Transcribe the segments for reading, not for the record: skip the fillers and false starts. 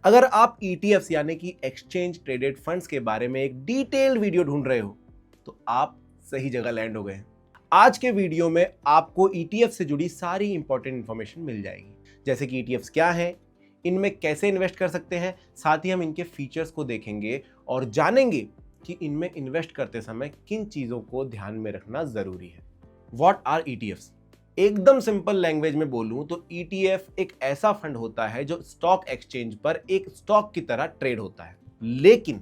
अगर आप ETFs यानी कि एक्सचेंज ट्रेडेड फंड्स के बारे में एक डिटेल्ड वीडियो ढूंढ रहे हो तो आप सही जगह लैंड हो गए हैं। आज के वीडियो में आपको ETF से जुड़ी सारी इंपॉर्टेंट इंफॉर्मेशन मिल जाएगी, जैसे कि ETFs क्या हैं, इनमें कैसे इन्वेस्ट कर सकते हैं, साथ ही हम इनके फीचर्स को देखेंगे और जानेंगे कि इनमें इन्वेस्ट करते समय किन चीजों को ध्यान में रखना जरूरी है। What are ETFs? एकदम सिंपल लैंग्वेज में बोलूं तो ETF एक ऐसा फंड होता है जो स्टॉक एक्सचेंज पर एक स्टॉक की तरह ट्रेड होता है, लेकिन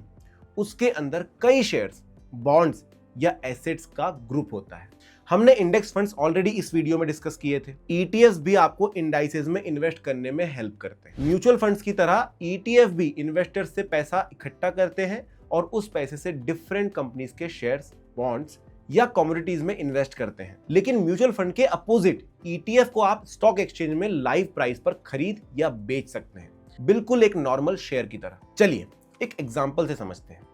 उसके अंदर कई शेयर्स, बॉन्ड्स या एसेट्स का ग्रुप होता है। हमने इंडेक्स फंड्स ऑलरेडी इस वीडियो में डिस्कस किए थे। ETFs भी आपको इंडाइसेस में इन्वेस्ट करने में हेल्प करते हैं। म्यूचुअल फंड्स की तरह ETF भी इन्वेस्टर्स से पैसा इकट्ठा करते हैं और उस पैसे से डिफरेंट कंपनीज के शेयर्स, बॉन्ड्स या कमोडिटीज में इन्वेस्ट करते हैं। लेकिन म्यूचुअल फंड के अपोजिट ETF को आप स्टॉक एक्सचेंज में लाइव प्राइस पर खरीद या बेच सकते हैं, बिल्कुल एक नॉर्मल शेयर की तरह। चलिए एक एग्जांपल से समझते हैं।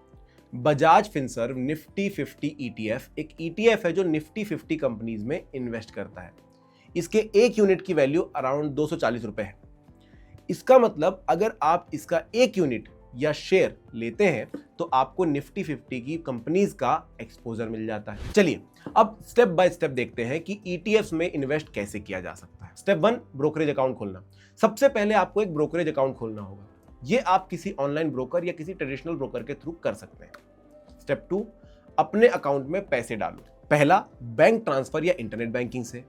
बजाज फिनसर्व निफ्टी 50 ETF एक ETF है जो निफ्टी 50 कंपनीज में इन्वेस्ट करता है। इसके एक यूनिट की वैल्यू अराउंड 240 रुपए है। इसका मतलब अगर आप इसका एक यूनिट या शेयर लेते हैं तो आपको निफ्टी 50 की कंपनीज का एक्सपोजर मिल जाता है। चलिए अब स्टेप बाय स्टेप देखते हैं कि ETFs में इन्वेस्ट कैसे किया जा सकता है। स्टेप 1, ब्रोकरेज अकाउंट खोलना। सबसे पहले आपको एक ब्रोकरेज अकाउंट खोलना होगा। ये आप किसी ऑनलाइन ब्रोकर या किसी ट्रेडिशनल ब्रोकर के थ्रू कर सकते हैं। स्टेप 2, अपने अकाउंट में पैसे डालो। पहला बैंक ट्रांसफर या इंटरनेट बैंकिंग से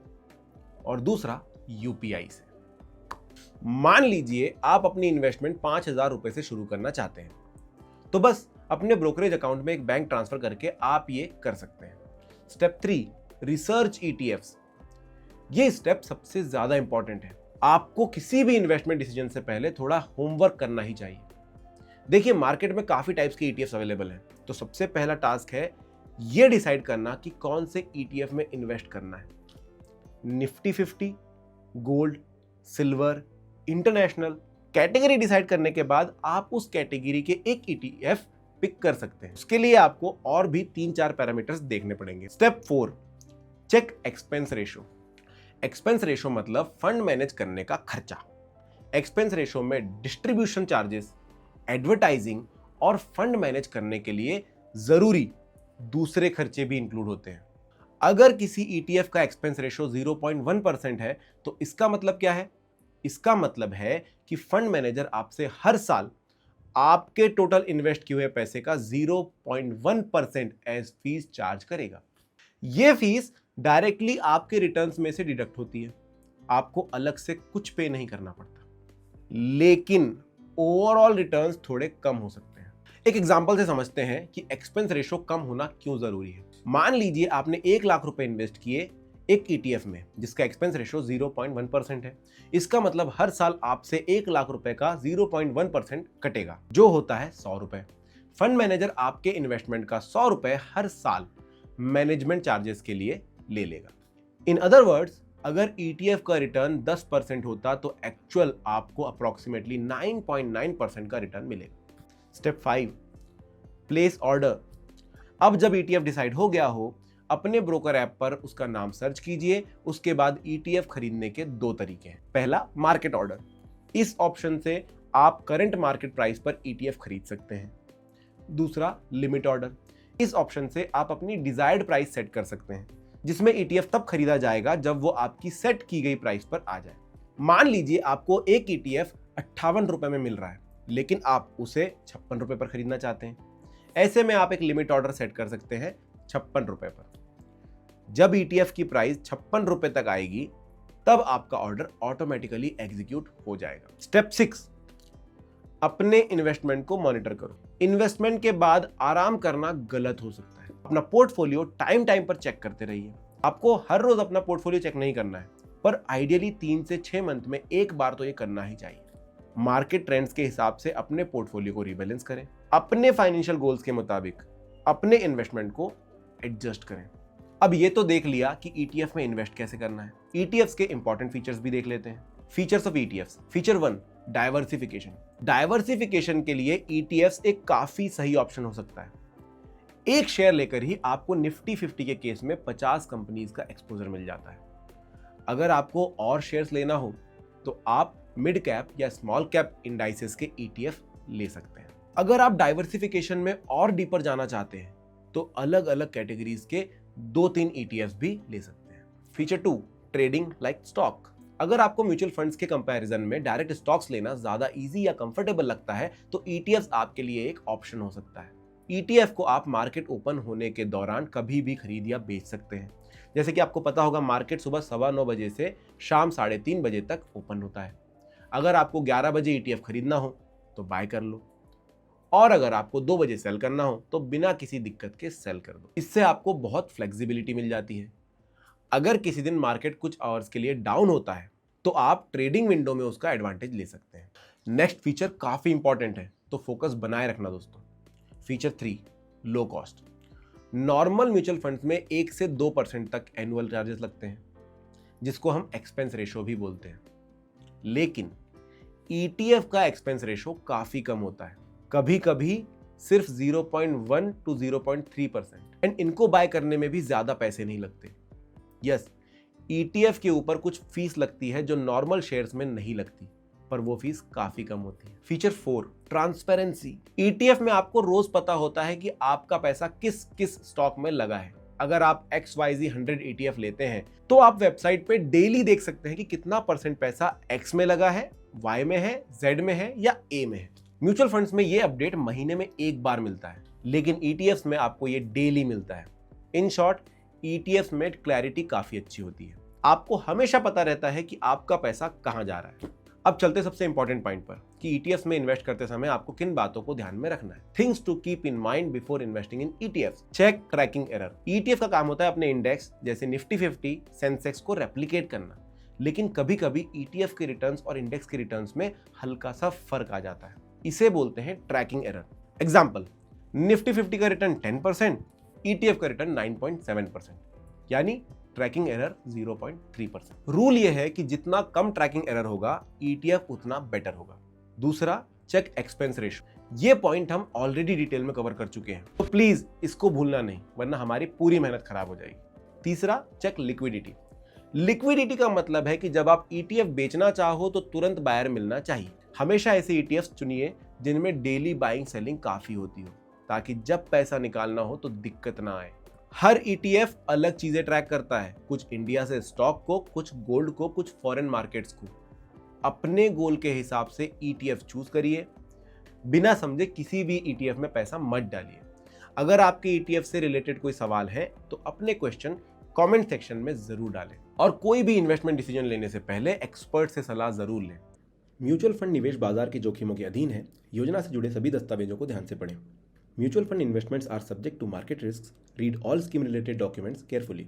और दूसरा UPI से। मान लीजिए आप अपनी इन्वेस्टमेंट 5,000 रुपए से शुरू करना चाहते हैं, तो बस अपने ब्रोकरेज अकाउंट में एक बैंक ट्रांसफर करके आप ये कर सकते हैं। Step 3, research ETFs। ये स्टेप सबसे ज्यादा इंपॉर्टेंट है। आपको किसी भी इन्वेस्टमेंट डिसीजन से पहले थोड़ा होमवर्क करना ही चाहिए। देखिए मार्केट में काफी टाइप्स के ETFs अवेलेबल हैं, तो सबसे पहला टास्क है ये डिसाइड करना कि कौन से ETF में इन्वेस्ट करना है। Nifty 50, gold, silver, international category decide करने के बाद आप उस कैटेगरी के एक ETF पिक कर सकते हैं। उसके लिए आपको और भी 3-4 पैरामीटर्स देखने पड़ेंगे। Step 4, check expense ratio. Expense ratio मतलब फंड मैनेज करने का खर्चा। एक्सपेंस रेशो में डिस्ट्रीब्यूशन चार्जेस, एडवर्टाइजिंग और फंड मैनेज करने के लिए जरूरी दूसरे खर्चे भी इंक्लूड होते हैं। अगर किसी ETF का एक्सपेंस रेशो 0.1% है तो इसका मतलब क्या है? इसका मतलब है कि फंड मैनेजर आपसे हर साल आपके टोटल इन्वेस्ट किए हुए पैसे का 0.1% एज फीस चार्ज करेगा। यह फीस डायरेक्टली आपके रिटर्न्स में से डिडक्ट होती है, आपको अलग से कुछ पे नहीं करना पड़ता, लेकिन ओवरऑल रिटर्न्स थोड़े कम हो सकते हैं। एक एग्जांपल से समझते हैं कि एक्सपेंस रेशो कम होना क्यों जरूरी है। मान लीजिए आपने 1 लाख रुपए इन्वेस्ट किए एक ETF में जिसका एक्सपेंस रेशो 0.1% है। इसका मतलब हर साल आपसे 1 लाख रुपए का 0.1% कटेगा, जो होता है 100 रुपए। फंड मैनेजर आपके इन्वेस्टमेंट का 100 रुपए हर साल मैनेजमेंट चार्जेस के लिए ले लेगा। इन अदर वर्ड्स, अगर ETF का रिटर्न 10% होता तो एक्चुअल आपको अप्रोक्सीमेटली 9.9% का रिटर्न मिलेगा। Step 5, place order. अब जब ETF डिसाइड हो गया हो, अपने ब्रोकर ऐप पर उसका नाम सर्च कीजिए। उसके बाद ETF खरीदने के 2 तरीके हैं। पहला, मार्केट ऑर्डर। इस ऑप्शन से आप करंट मार्केट प्राइस पर ETF खरीद सकते हैं। दूसरा, लिमिट ऑर्डर। इस ऑप्शन से आप अपनी डिजायर्ड प्राइस सेट कर सकते हैं, जिसमें ETF तब खरीदा जाएगा जब वो आपकी सेट की गई प्राइस पर आ जाए। मान लीजिए आपको एक ETF 58 रुपए में मिल रहा है, लेकिन आप उसे 56 रुपए पर खरीदना चाहते हैं। ऐसे में आप एक लिमिट ऑर्डर सेट कर सकते हैं 56 रुपए पर। जब ETF की प्राइस 56 रुपए तक आएगी तब आपका ऑर्डर ऑटोमेटिकली एग्जीक्यूट हो जाएगा। स्टेप 6, अपने इन्वेस्टमेंट को मॉनिटर करो। इन्वेस्टमेंट के बाद आराम करना गलत हो सकता है। अपना पोर्टफोलियो टाइम टाइम पर चेक करते रहिए। आपको हर रोज अपना पोर्टफोलियो चेक नहीं करना है, पर आइडियली 3 से 6 मंथ में एक बार तो ये करना ही चाहिए। मार्केट ट्रेंड्स के हिसाब से अपने पोर्टफोलियो को रिबैलेंस करें। अपने फाइनेंशियल गोल्स के मुताबिक अपने इन्वेस्टमेंट को एडजस्ट करें। अब ये तो देख लिया कि ETF में इन्वेस्ट कैसे करना है। ETFs के इंपॉर्टेंट फीचर्स भी देख लेते हैं। Features of ETFs। Feature 1, diversification. Diversification के लिए ETFs एक काफी सही ऑप्शन हो सकता है। एक शेयर लेकर ही आपको निफ्टी 50 के केस में 50 कंपनीज का एक्सपोजर मिल जाता है। अगर आपको और शेयर्स लेना हो तो आप मिड कैप या स्मॉल कैप इंडाइसेस के ETF ले सकते हैं। अगर आप डाइवर्सिफिकेशन में और डीपर जाना चाहते हैं तो अलग अलग कैटेगरीज के 2-3 ETFs भी ले सकते हैं। Feature 2, trading like stock. अगर आपको म्यूचुअल फंड्स के कंपैरिजन में डायरेक्ट स्टॉक्स लेना ज्यादा इजी या कंफर्टेबल लगता है तो ETFs आपके लिए एक ऑप्शन हो सकता है। ETF को आप मार्केट ओपन होने के दौरान कभी भी खरीद या बेच सकते हैं। जैसे कि आपको पता होगा, मार्केट सुबह 9:15 बजे से शाम 3:30 बजे तक ओपन होता है। अगर आपको 11 बजे ETF खरीदना हो तो बाय कर लो, और अगर आपको 2 बजे सेल करना हो तो बिना किसी दिक्कत के सेल कर दो। इससे आपको बहुत फ्लेक्सिबिलिटी मिल जाती है। अगर किसी दिन मार्केट कुछ आवर्स के लिए डाउन होता है तो आप ट्रेडिंग विंडो में उसका एडवांटेज ले सकते हैं। नेक्स्ट फीचर काफी इंपॉर्टेंट है, तो फोकस बनाए रखना दोस्तों। Feature 3, low cost. Normal mutual funds में 1 से 2% तक एनुअल चार्जेस लगते हैं, जिसको हम एक्सपेंस रेशो भी बोलते हैं। लेकिन ETF का एक्सपेंस रेशो काफी कम होता है, कभी कभी सिर्फ 0.1 to 0.3%, एंड इनको बाय करने में भी ज्यादा पैसे नहीं लगते। यस, ETF के ऊपर कुछ फीस लगती है जो नॉर्मल शेयर्स में नहीं लगती, पर वो फीस काफी कम होती है। Feature 4, transparency. ETF में आपको रोज पता होता है कि आपका पैसा किस किस स्टॉक में लगा है। अगर आप XYZ 100 ETF लेते हैं तो आप वेबसाइट पे डेली देख सकते हैं कि कितना % पैसा X में लगा है, Y में है, Z में है या A में है। म्यूचुअल फंड्स में ये अपडेट महीने में एक बार मिलता है, लेकिन ETFs में आपको ये डेली मिलता है। इन शॉर्ट, ETFs में क्लैरिटी काफी अच्छी होती है। आपको हमेशा पता रहता है कि आपका पैसा कहां जा रहा है। अब चलते सबसे इंपॉर्टेंट पॉइंट पर कि ETFs में इन्वेस्ट करते समय आपको किन बातों को ध्यान में रखना है। Things to keep in mind before investing in ETFs। Check tracking error. ETF का काम होता है अपने इंडेक्स जैसे निफ्टी 50, सेंसेक्स को रेप्लिकेट करना, लेकिन कभी कभी ETF के रिटर्न्स और इंडेक्स के रिटर्न्स में हल्का सा फर्क आ जाता है। इसे बोलते हैं ट्रैकिंग एरर। एग्जाम्पल, निफ्टी 50 का रिटर्न 10%, ETF का रिटर्न 9.7%, यानी ट्रैकिंग एरर 0.3%। रूल यह है कि जितना कम ट्रैकिंग एरर होगा ETF उतना बेटर होगा। दूसरा, चेक एक्सपेंस रेशो। ये पॉइंट हम ऑलरेडी डिटेल में कवर कर चुके हैं, तो प्लीज इसको भूलना नहीं, वरना हमारी पूरी मेहनत खराब हो जाएगी। तीसरा, चेक लिक्विडिटी। लिक्विडिटी का मतलब है कि जब आप ETF बेचना चाहो तो तुरंत बायर मिलना चाहिए। हमेशा ऐसे ETFs चुनिए जिनमें डेली बाइंग सेलिंग काफी होती हो, ताकि जब पैसा निकालना हो तो दिक्कत ना आए। हर ETF अलग चीजें ट्रैक करता है, कुछ इंडिया से स्टॉक को, कुछ गोल्ड को, कुछ फॉरेन मार्केट्स को। अपने गोल के हिसाब से ETF चूज करिए, बिना समझे किसी भी ETF में पैसा मत डालिए। अगर आपके ETF से रिलेटेड कोई सवाल है तो अपने क्वेश्चन कमेंट सेक्शन में जरूर डालें, और कोई भी इन्वेस्टमेंट डिसीजन लेने से पहले एक्सपर्ट से सलाह जरूर लें। म्यूचुअल फंड निवेश बाजार के जोखिमों के अधीन है। योजना से जुड़े सभी दस्तावेजों को ध्यान से पढ़ें। Mutual fund investments are subject to market risk. Read all scheme related documents carefully.